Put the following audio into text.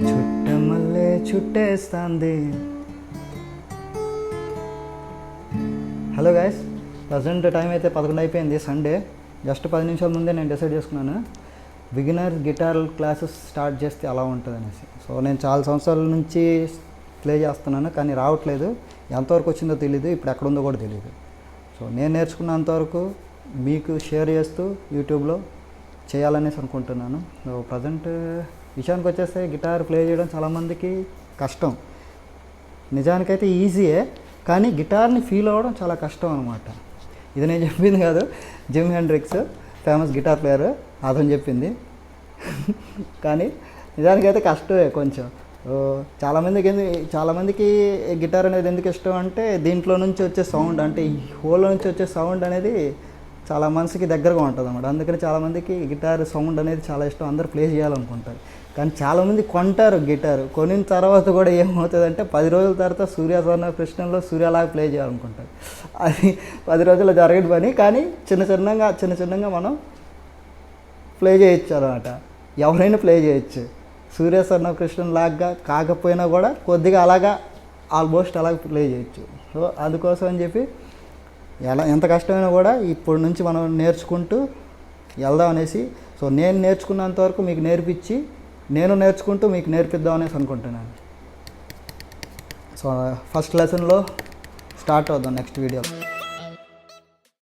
Chuttamalle చుట్టేస్తాంది. Hello guys, present time అయితే 11 అయిపోయింది. Sunday just 10 నిమిషాల ముందే నేను డిసైడ్ చేసుకున్నాను బిగినర్ గిటార్ క్లాసెస్ స్టార్ట్ చేస్తే అలా ఉంటుంది అనేసి. సో నేను చాలా సంవత్సరాల నుంచి ప్లే చేస్తున్నాను, కానీ రావట్లేదు. ఎంతవరకు వచ్చిందో తెలియదు, ఇప్పుడు ఎక్కడ ఉందో కూడా తెలియదు. సో నేను నేర్చుకున్నంతవరకు మీకు షేర్ చేస్తూ యూట్యూబ్లో చేయాలనేసి అనుకుంటున్నాను. సో ప్రజెంట్ విషయానికి వచ్చేస్తే గిటార్ ప్లే చేయడం చాలామందికి కష్టం. నిజానికైతే ఈజీయే, కానీ గిటార్ని ఫీల్ అవ్వడం చాలా కష్టం అనమాట. ఇది నేను చెప్పింది కాదు, Jimi Hendrix famous guitar player అతను చెప్పింది. కానీ నిజానికైతే కష్టమే కొంచెం. చాలామందికి గిటార్ అనేది ఎందుకు ఇష్టం అంటే దీంట్లో నుంచి వచ్చే సౌండ్, అంటే ఈ హోల్లో నుంచి వచ్చే సౌండ్ అనేది చాలా మనసుకి దగ్గరగా ఉంటుంది అన్నమాట. అందుకని చాలామందికి గిటార్ సౌండ్ అనేది చాలా ఇష్టం, అందరూ ప్లే చేయాలనుకుంటారు. కానీ చాలామంది కొంటారు గిటారు, కొనిన తర్వాత కూడా ఏమవుతుందంటే 10 రోజుల తర్వాత సూర్య స్వర్ణ కృష్ణంలో సూర్యలాగా ప్లే చేయాలనుకుంటారు. అది 10 రోజుల్లో జరగని పని, కానీ చిన్న చిన్నగా మనం ప్లే చేయొచ్చు అనమాట. ఎవరైనా ప్లే చేయొచ్చు. సూర్య స్వర్ణ కృష్ణన్ లాగా కాకపోయినా కూడా కొద్దిగా అలాగా ఆల్మోస్ట్ అలాగ ప్లే చేయొచ్చు. సో అందుకోసం అని చెప్పి ఎంత కష్టమైనా కూడా ఇప్పటి నుంచి మనం నేర్చుకుంటూ వెళ్దాం అనేసి. సో నేను నేర్చుకున్నంత వరకు మీకు నేర్పించి, నేను నేర్చుకుంటూ మీకు నేర్పిద్దాం అనేసి అనుకుంటున్నాను. సో ఫస్ట్ లెసన్లో స్టార్ట్ అవుదాం నెక్స్ట్ వీడియో.